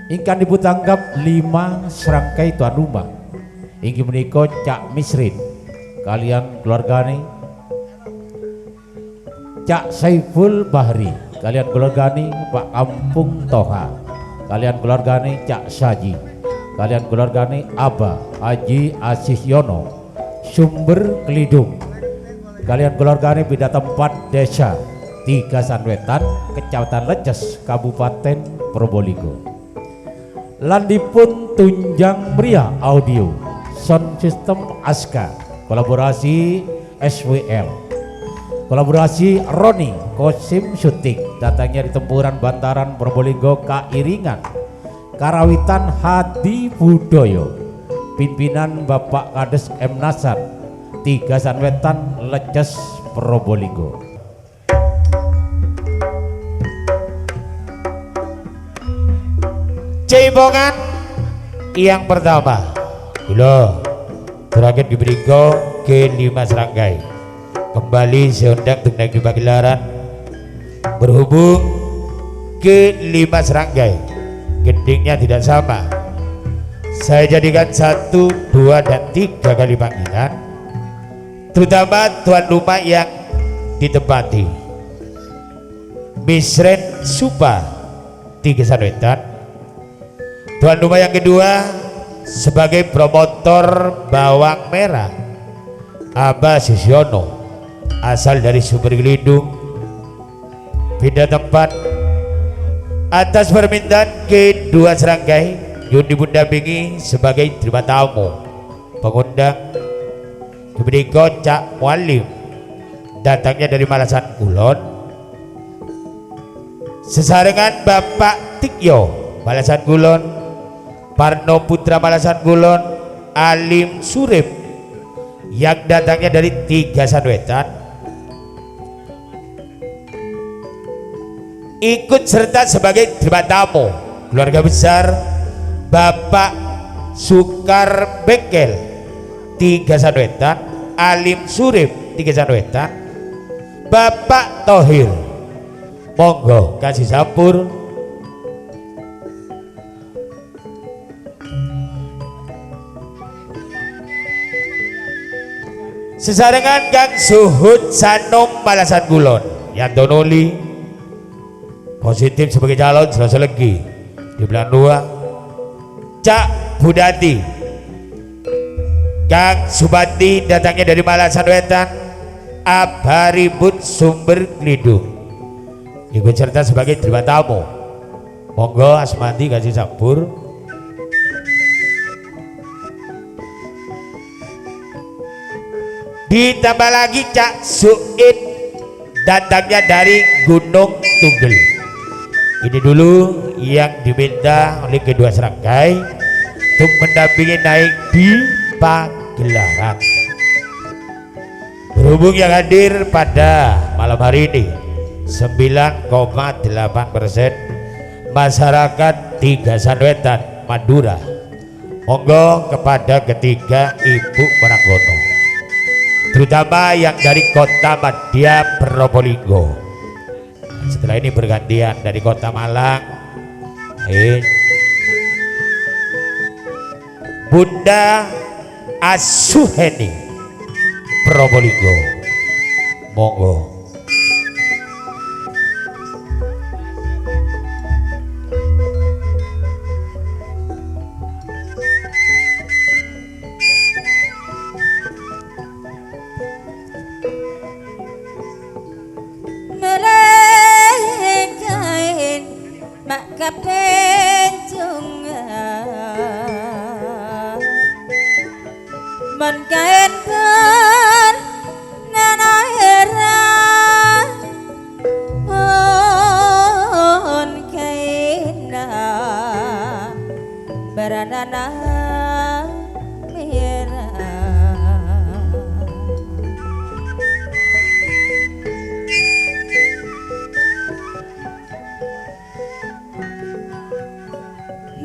ingkang diputanggap 5 serangkai tuan rumah inggih menika Cak Misrin kalian keluargane, Cak Saiful Bahri kalian keluargane Pak Kampung Toha, kalian keluargane Cak Saji, kalian keluargane Aba Haji Asis Yono Sumber Kelidung, kalian keluargane beda tempat desa Tigasan Wetan Kecamatan Leces Kabupaten Probolinggo. Landipun tunjang pria audio sound system Aska kolaborasi SWL kolaborasi Roni Kosim syuting datangnya di Tempuran Bantaran Probolinggo Kairingan Karawitan Hadi Budoyo pimpinan Bapak Kades M Nasar Tigasan Wetan Leces Probolinggo. Cebongan yang pertama kula terakhir diberikan ke 5 serangkai kembali seondang tunggang di pagelaran berhubung ke 5 serangkai gendingnya tidak sama, saya jadikan 1, 2 dan 3 kali panggilan terutama tuan rumah yang ditempati Misren Supa Tigasan Wetan. Tuan rumah yang kedua sebagai promotor bawang merah Aba Sisyono asal dari Sumber Kelidung pindah tempat atas permintaan kedua serangkai yang didampingi sebagai terima tamu pengundang diberi Cak Mualim datangnya dari Malasan Kulon sesarengan Bapak Tikyo Malasan Kulon, Parno Putra Malasan Kulon, Alim Surip yang datangnya dari Tigasan Wetan ikut serta sebagai terima tamu keluarga besar Bapak Sukar Bekel Tigasan Wetan, Alim Surip Tigasan Wetan, Bapak Tohir monggo kasih sampur. Sesarengan Kang Suhud Sanom Malasan Kulon Yantonoli positif sebagai calon selesai lagi di belah 2 Cak Budati Kang Subati datangnya dari Malasan Wetan Abharibut Sumber Kelidung ikut serta sebagai terima tamu monggo Asmati kasih sampur. Ditambah lagi Cak Suid datangnya dari Gunung Tunggel. Ini dulu yang diminta oleh kedua serangkai untuk mendampingi naik di pagelaran. Berhubung yang hadir pada malam hari ini 9,8% masyarakat Tigasan Wetan Madura, monggo kepada ketiga Ibu Maranggono terutama yang dari kota Madya Probolinggo. Setelah ini bergantian dari kota Malang Bunda Asuheni Probolinggo monggo. Menkain ber nanahera menkaina beranana merah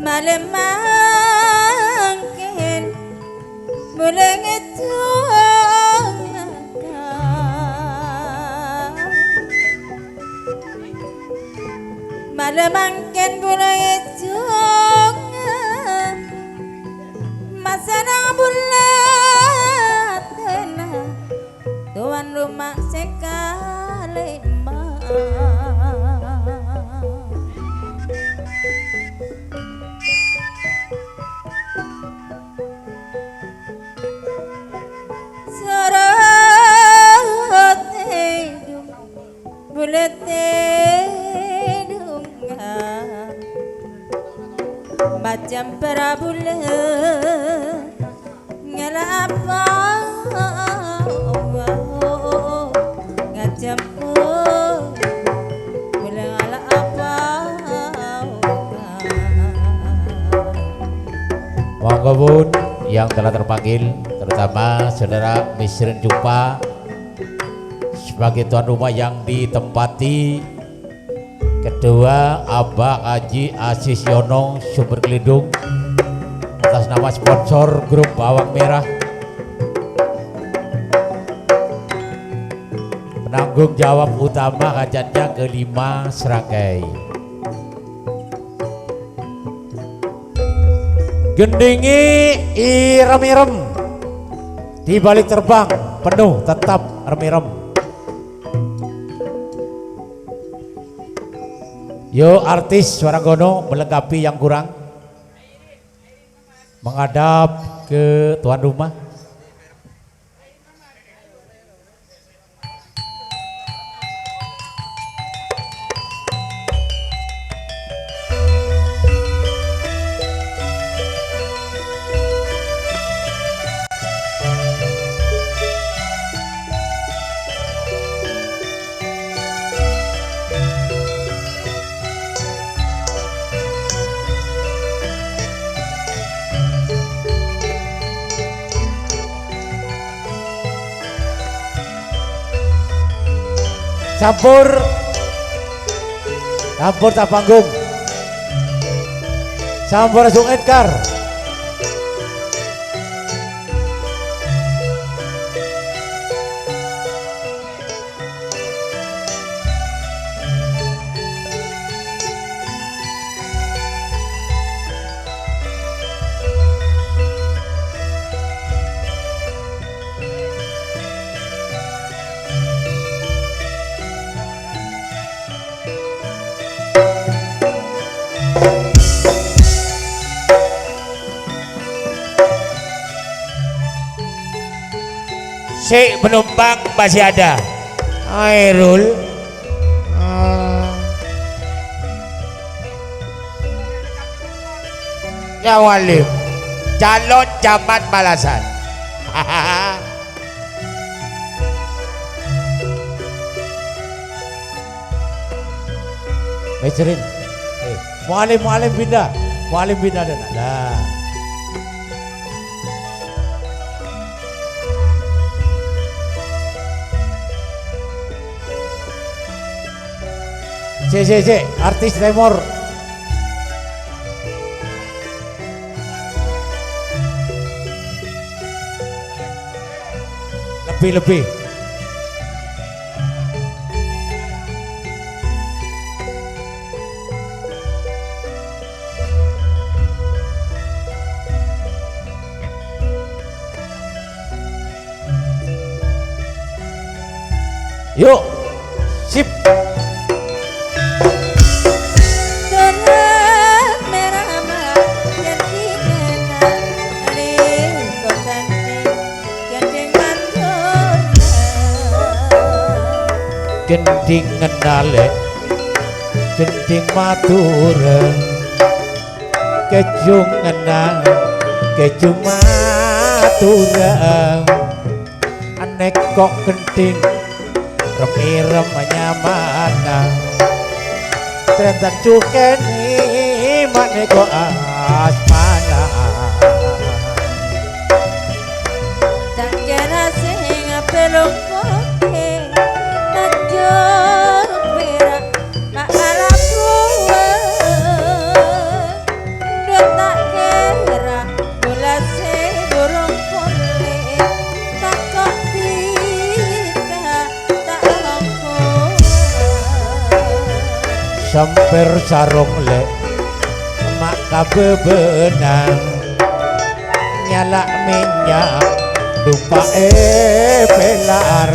malam mangkin mulai itu malam mangkin mulai itu macam perabula ngelapa ngajam boleh ngala apa Monggo pun yang telah terpanggil, terutama saudara Misrin Jupa sebagai tuan rumah yang ditempati, kedua Abah Haji Asis Yono Sumber Kelidung atas nama sponsor grup Bawang Merah, penanggung jawab utama hajatnya kelima Seragai. Gendingi irem-irem di balik terbang penuh tetap irem-irem. Yo artis suara gono melengkapi yang kurang, menghadap ke tuan rumah. Campur tak panggung, campur Sung Edgar. Si penumpang masih ada. Airul. Ya Walim, calon camat Malasan. Mejerin, mualim pindah dan ada. C artis Timur. Lebih. Yuk, sip. Gending ngenale, gending matura, kejung ngenang, kejung matura. Anek kok gending, rem-irem nyamana. Trentan cukeni, maneko asmana. tak kira sing pelung Semper sarung lek mak kabebenang nyala minyak dupa pelar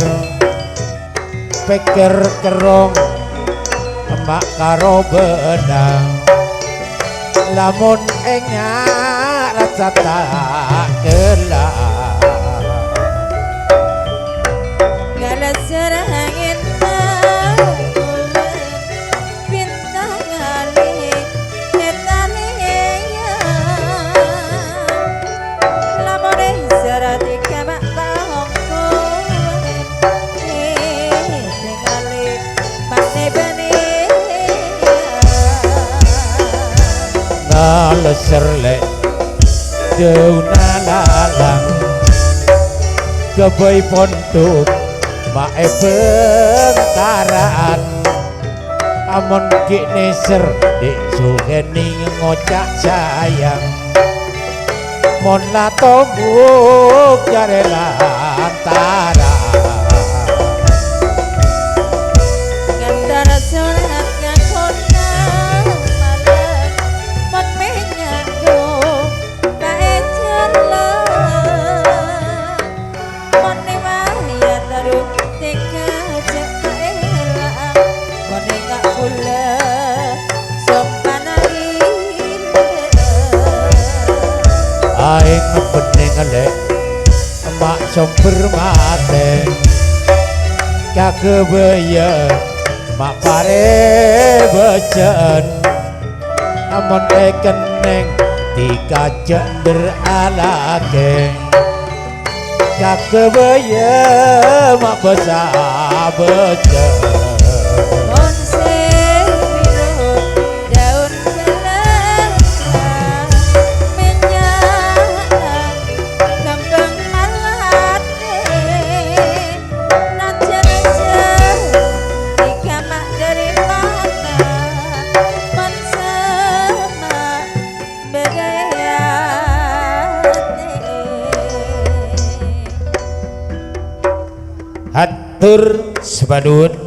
pikir kerong mak karo benang lamun enyak rasa tak kelar galas serangin bintang ali ketane leser lek deuna lalang kebay pondok mae bengkaraan amun ki neser dik sugeni ngocak sayang mon latombuk jare lantara Gantara surat ngakona malam mon menyago kae jalan mon waya taruh teka jekaela mon gak pula sompanangin aing bening lek mak somber mate kakebaya mak pare becen amun keneng tika jender alake kakebaya mak besa becen Mon biru daun kelapa menyala kembang malate najar-najar di kamar dari mata mon sama bedayate hatur sepadun